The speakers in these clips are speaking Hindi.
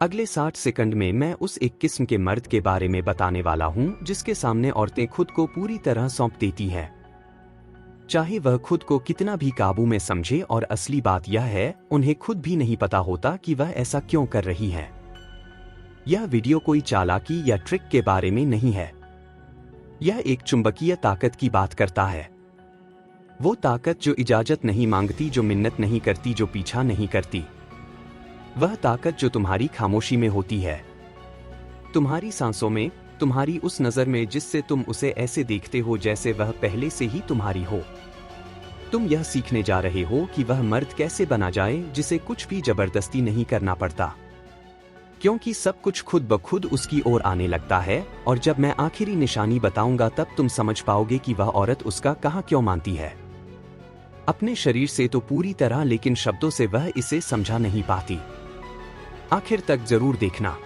अगले 60 सेकंड में मैं उस एक किस्म के मर्द के बारे में बताने वाला हूं जिसके सामने औरतें खुद को पूरी तरह सौंप देती हैं, चाहे वह खुद को कितना भी काबू में समझे। और असली बात यह है, उन्हें खुद भी नहीं पता होता कि वह ऐसा क्यों कर रही हैं। यह वीडियो कोई चालाकी या ट्रिक के बारे में नहीं है। यह एक चुंबकीय ताकत की बात करता है। वो ताकत जो इजाजत नहीं मांगती, जो मिन्नत नहीं करती, जो पीछा नहीं करती। वह ताकत जो तुम्हारी खामोशी में होती है, तुम्हारी सांसों में, तुम्हारी उस नजर में जिससे तुम उसे ऐसे देखते हो जैसे वह पहले से ही तुम्हारी हो। तुम यह सीखने जा रहे हो कि वह मर्द कैसे बना जाए जिसे कुछ भी जबरदस्ती नहीं करना पड़ता, क्योंकि सब कुछ खुद ब खुद उसकी ओर आने लगता है। और जब मैं आखिरी निशानी बताऊंगा तब तुम समझ पाओगे कि वह औरत उसका कहाँ क्यों मानती है। अपने शरीर से तो पूरी तरह, लेकिन शब्दों से वह इसे समझा नहीं पाती। आखिर तक जरूर देखना,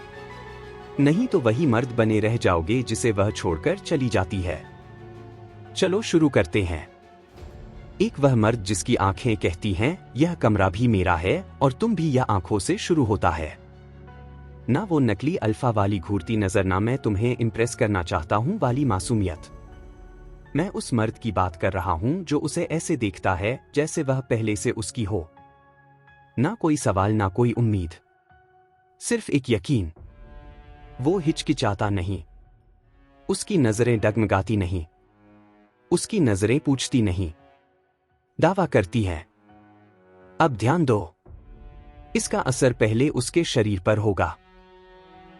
नहीं तो वही मर्द बने रह जाओगे जिसे वह छोड़कर चली जाती है। चलो शुरू करते हैं। एक वह मर्द जिसकी आंखें कहती हैं, यह कमरा भी मेरा है, और तुम भी, यह आंखों से शुरू होता है। ना वो नकली अल्फा वाली घूरती नजर, ना मैं तुम्हें इंप्रेस करना चाहता हूं वाली मासूमियत। मैं उस मर्द की बात कर रहा हूं जो उसे ऐसे देखता है जैसे वह पहले से उसकी हो। ना कोई सवाल, ना कोई उम्मीद, सिर्फ एक यकीन। वो हिचकिचाता नहीं, उसकी नजरें डगमगाती नहीं, उसकी नजरें पूछती नहीं, दावा करती हैं। अब ध्यान दो, इसका असर पहले उसके शरीर पर होगा,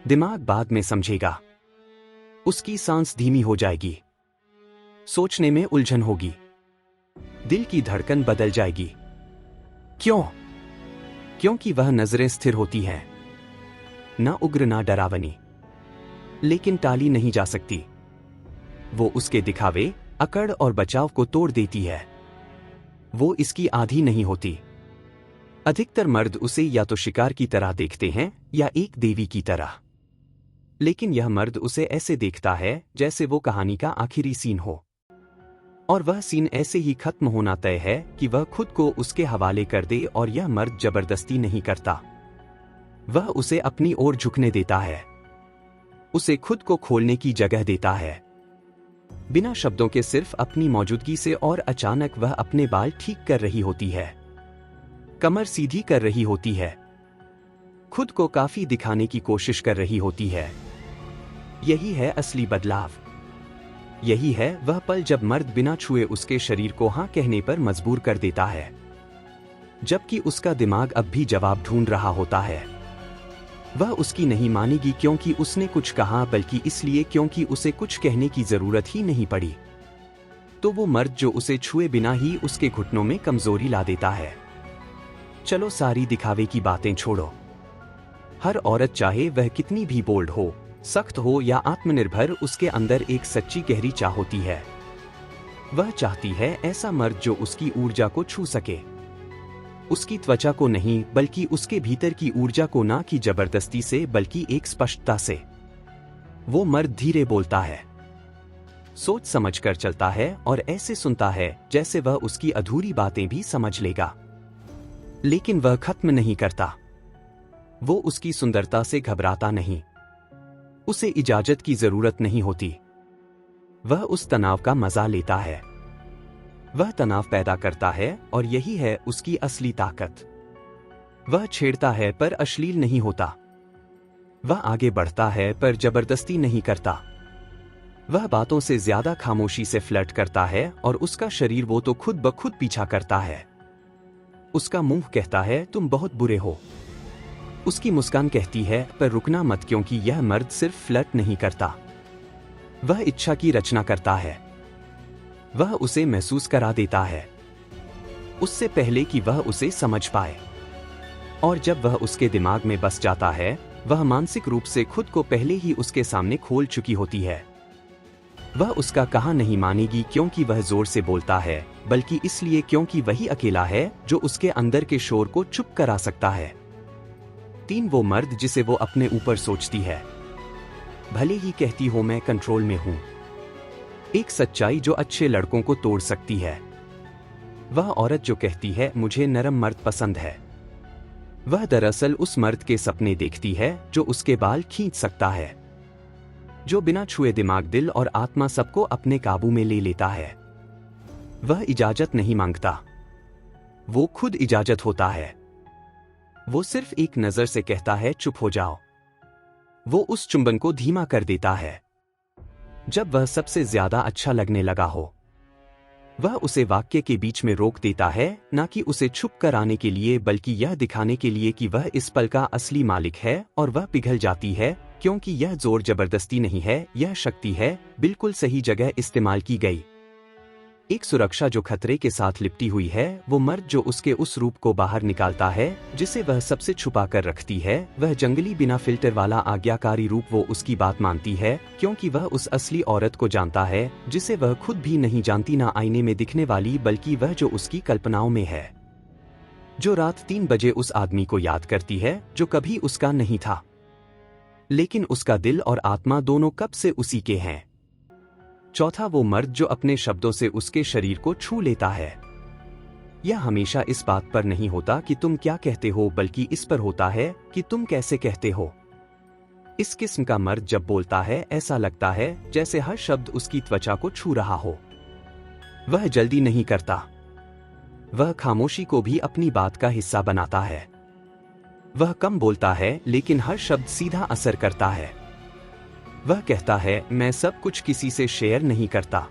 दिमाग बाद में समझेगा। उसकी सांस धीमी हो जाएगी, सोचने में उलझन होगी, दिल की धड़कन बदल जाएगी। क्यों? क्योंकि वह नजरें स्थिर होती हैं, ना उग्र ना डरावनी, लेकिन टाली नहीं जा सकती। वो उसके दिखावे, अकड़ और बचाव को तोड़ देती है। वो इसकी आधी नहीं होती। अधिकतर मर्द उसे या तो शिकार की तरह देखते हैं या एक देवी की तरह, लेकिन यह मर्द उसे ऐसे देखता है जैसे वो कहानी का आखिरी सीन हो। और वह सीन ऐसे ही खत्म होना तय है कि वह खुद को उसके हवाले कर दे। और यह मर्द जबरदस्ती नहीं करता, वह उसे अपनी ओर झुकने देता है, उसे खुद को खोलने की जगह देता है, बिना शब्दों के, सिर्फ अपनी मौजूदगी से। और अचानक वह अपने बाल ठीक कर रही होती है, कमर सीधी कर रही होती है, खुद को काफी दिखाने की कोशिश कर रही होती है। यही है असली बदलाव। यही है वह पल जब मर्द बिना छुए उसके शरीर को हां कहने पर मजबूर कर देता है, जबकि उसका दिमाग अब भी जवाब ढूंढ रहा होता है। वह उसकी नहीं मानेगी क्योंकि उसने कुछ कहा, बल्कि इसलिए क्योंकि उसे कुछ कहने की जरूरत ही नहीं पड़ी। तो वो मर्द जो उसे छुए बिना ही उसके घुटनों में कमजोरी ला देता है। चलो सारी दिखावे की बातें छोड़ो। हर औरत, चाहे वह कितनी भी बोल्ड हो, सख्त हो या आत्मनिर्भर, उसके अंदर एक सच्ची गहरी चाह होती है। वह चाहती है ऐसा मर्द जो उसकी ऊर्जा को छू सके, उसकी त्वचा को नहीं, बल्कि उसके भीतर की ऊर्जा को। ना कि जबरदस्ती से, बल्कि एक स्पष्टता से। वो मर्द धीरे बोलता है, सोच समझ कर चलता है, और ऐसे सुनता है जैसे वह उसकी अधूरी बातें भी समझ लेगा। लेकिन वह खत्म नहीं करता। वो उसकी सुंदरता से घबराता नहीं, उसे इजाजत की जरूरत नहीं होती। वह उस तनाव का मजा लेता है, वह तनाव पैदा करता है, और यही है उसकी असली ताकत। वह छेड़ता है पर अश्लील नहीं होता, वह आगे बढ़ता है पर जबरदस्ती नहीं करता। वह बातों से ज्यादा खामोशी से फ्लर्ट करता है, और उसका शरीर वो तो खुद ब खुद पीछा करता है। उसका मुंह कहता है तुम बहुत बुरे हो, उसकी मुस्कान कहती है पर रुकना मत, क्योंकि यह मर्द सिर्फ फ्लर्ट नहीं करता, वह इच्छा की रचना करता है। वह उसे महसूस करा देता है, उससे पहले कि वह उसे समझ पाए। और जब वह उसके दिमाग में बस जाता है, वह मानसिक रूप से खुद को पहले ही उसके सामने खोल चुकी होती है। वह उसका कहा नहीं मानेगी क्योंकि वह जोर से बोलता है, बल्कि इसलिए क्योंकि वही अकेला है जो उसके अंदर के शोर को चुप करा सकता है। 3 वो मर्द जिसे वो अपने ऊपर सोचती है, भले ही कहती हो मैं कंट्रोल में हूं। एक सच्चाई जो अच्छे लड़कों को तोड़ सकती है। वह औरत जो कहती है मुझे नरम मर्द पसंद है। वह दरअसल उस मर्द के सपने देखती है जो उसके बाल खींच सकता है, जो बिना छुए दिमाग, दिल और आत्मा सबको अपने काबू में ले लेता है। वह इजाजत नहीं मांगता, वो खुद इजाजत होता है। वो सिर्फ एक नजर से कहता है चुप हो जाओ। वो उस चुंबन को धीमा कर देता है जब वह सबसे ज्यादा अच्छा लगने लगा हो। वह उसे वाक्य के बीच में रोक देता है, ना कि उसे छुप कर आने के लिए, बल्कि यह दिखाने के लिए कि वह इस पल का असली मालिक है। और वह पिघल जाती है, क्योंकि यह जोर जबरदस्ती नहीं है, यह शक्ति है, बिल्कुल सही जगह इस्तेमाल की गई। एक सुरक्षा जो खतरे के साथ लिपटी हुई है, वो मर्द जो उसके उस रूप को बाहर निकालता है जिसे वह सबसे छुपा कर रखती है। वह जंगली बिना फिल्टर वाला आज्ञाकारी रूप, वो उसकी बात मानती है क्योंकि वह उस असली औरत को जानता है जिसे वह खुद भी नहीं जानती, ना आईने में दिखने वाली, बल्कि वह जो उसकी कल्पनाओं में है, जो रात 3 बजे उस आदमी को याद करती है जो कभी उसका नहीं था, लेकिन उसका दिल और आत्मा दोनों कब से उसी के हैं। चौथा, वो मर्द जो अपने शब्दों से उसके शरीर को छू लेता है। यह हमेशा इस बात पर नहीं होता कि तुम क्या कहते हो, बल्कि इस पर होता है कि तुम कैसे कहते हो। इस किस्म का मर्द जब बोलता है, ऐसा लगता है जैसे हर शब्द उसकी त्वचा को छू रहा हो। वह जल्दी नहीं करता, वह खामोशी को भी अपनी बात का हिस्सा बनाता है। वह कम बोलता है, लेकिन हर शब्द सीधा असर करता है। वह कहता है, मैं सब कुछ किसी से शेयर नहीं करता,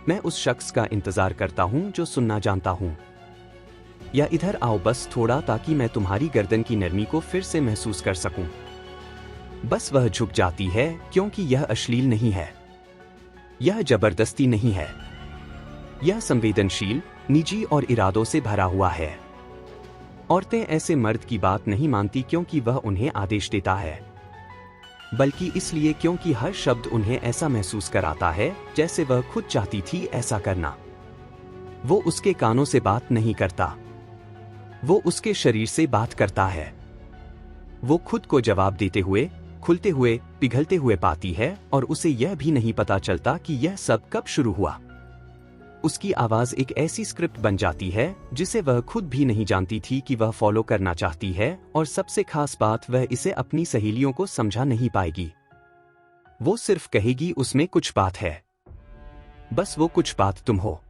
मैं उस शख्स का इंतजार करता हूं जो सुनना जानता हूं। या इधर आओ बस थोड़ा, ताकि मैं तुम्हारी गर्दन की नरमी को फिर से महसूस कर सकूं। बस वह झुक जाती है, क्योंकि यह अश्लील नहीं है, यह जबरदस्ती नहीं है, यह संवेदनशील, निजी और इरादों से भरा हुआ है। औरतें ऐसे मर्द की बात नहीं मानती क्योंकि वह उन्हें आदेश देता है, बल्कि इसलिए क्योंकि हर शब्द उन्हें ऐसा महसूस कराता है जैसे वह खुद चाहती थी ऐसा करना। वो उसके कानों से बात नहीं करता, वो उसके शरीर से बात करता है। वो खुद को जवाब देते हुए, खुलते हुए, पिघलते हुए पाती है, और उसे यह भी नहीं पता चलता कि यह सब कब शुरू हुआ। उसकी आवाज एक ऐसी स्क्रिप्ट बन जाती है जिसे वह खुद भी नहीं जानती थी कि वह फॉलो करना चाहती है, और सबसे खास बात, वह इसे अपनी सहेलियों को समझा नहीं पाएगी। वो सिर्फ कहेगी उसमें कुछ बात है, बस वो कुछ बात तुम हो।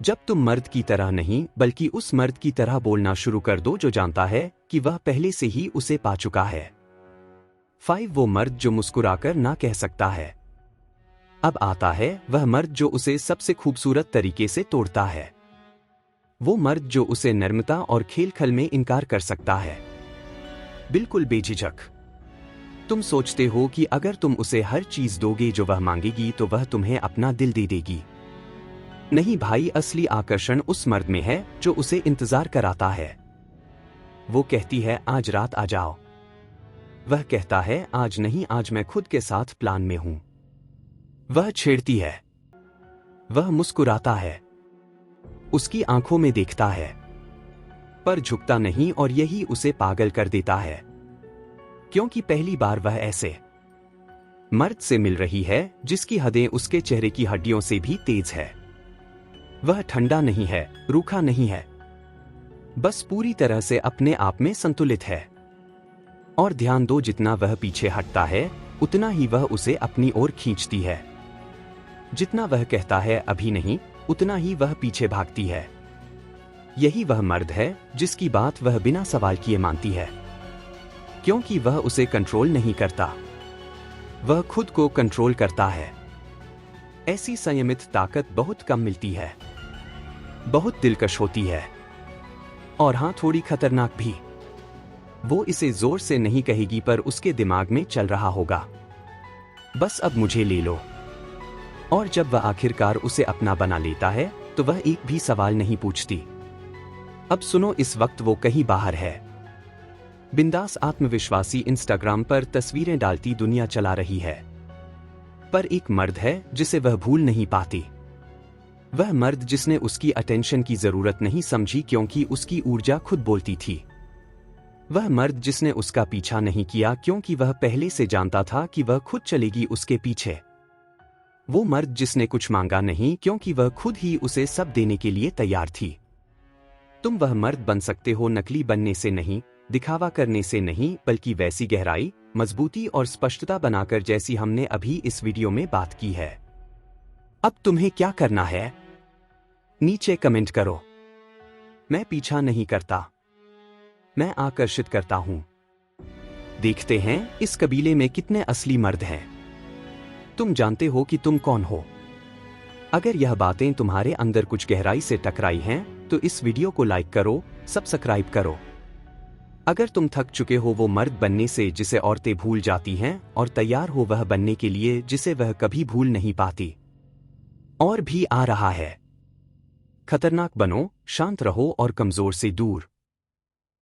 जब तुम मर्द की तरह नहीं, बल्कि उस मर्द की तरह बोलना शुरू कर दो जो जानता है कि वह पहले से ही उसे पा चुका है। 5, वो मर्द जो मुस्कुराकर ना कह सकता है। अब आता है वह मर्द जो उसे सबसे खूबसूरत तरीके से तोड़ता है। वो मर्द जो उसे नर्मता और खेल-खल में इनकार कर सकता है, बिल्कुल बेझिझक। तुम सोचते हो कि अगर तुम उसे हर चीज दोगे जो वह मांगेगी तो वह तुम्हें अपना दिल दे देगी। नहीं भाई, असली आकर्षण उस मर्द में है जो उसे इंतजार कराता है। वो कहती है, आज रात आ जाओ। वह कहता है, आज नहीं, आज मैं खुद के साथ प्लान में हूं। वह छेड़ती है, वह मुस्कुराता है, उसकी आंखों में देखता है, पर झुकता नहीं, और यही उसे पागल कर देता है, क्योंकि पहली बार वह ऐसे मर्द से मिल रही है जिसकी हदें उसके चेहरे की हड्डियों से भी तेज है। वह ठंडा नहीं है, रूखा नहीं है, बस पूरी तरह से अपने आप में संतुलित है। और ध्यान दो, जितना वह पीछे हटता है उतना ही वह उसे अपनी ओर खींचती है। जितना वह कहता है अभी नहीं, उतना ही वह पीछे भागती है। यही वह मर्द है जिसकी बात वह बिना सवाल किए मानती है, क्योंकि वह उसे कंट्रोल नहीं करता, वह खुद को कंट्रोल करता है। ऐसी संयमित ताकत बहुत कम मिलती है, बहुत दिलकश होती है, और हां, थोड़ी खतरनाक भी। वो इसे जोर से नहीं कहेगी, पर उसके दिमाग में चल रहा होगा, बस अब मुझे ले लो। और जब वह आखिरकार उसे अपना बना लेता है तो वह एक भी सवाल नहीं पूछती। अब सुनो, इस वक्त वो कहीं बाहर है, बिंदास, आत्मविश्वासी, इंस्टाग्राम पर तस्वीरें डालती दुनिया चला रही है। पर एक मर्द है जिसे वह भूल नहीं पाती। वह मर्द जिसने उसकी अटेंशन की जरूरत नहीं समझी क्योंकि उसकी ऊर्जा खुद बोलती थी। वह मर्द जिसने उसका पीछा नहीं किया क्योंकि वह पहले से जानता था कि वह खुद चलेगी उसके पीछे। वो मर्द जिसने कुछ मांगा नहीं क्योंकि वह खुद ही उसे सब देने के लिए तैयार थी। तुम वह मर्द बन सकते हो नकली बनने से नहीं, दिखावा करने से नहीं, बल्कि वैसी गहराई, मजबूती और स्पष्टता बनाकर जैसी हमने अभी इस वीडियो में बात की है। अब तुम्हें क्या करना है? नीचे कमेंट करो। मैं पीछा नहीं करता, मैं आकर्षित करता हूं। देखते हैं इस कबीले में कितने असली मर्द हैं। तुम जानते हो कि तुम कौन हो। अगर यह बातें तुम्हारे अंदर कुछ गहराई से टकराई हैं, तो इस वीडियो को लाइक करो, सब्सक्राइब करो। अगर तुम थक चुके हो वो मर्द बनने से जिसे औरतें भूल जाती हैं, और तैयार हो वह बनने के लिए जिसे वह कभी भूल नहीं पाती। और भी आ रहा है। खतरनाक बनो, शांत रहो और कमजोर से दूर।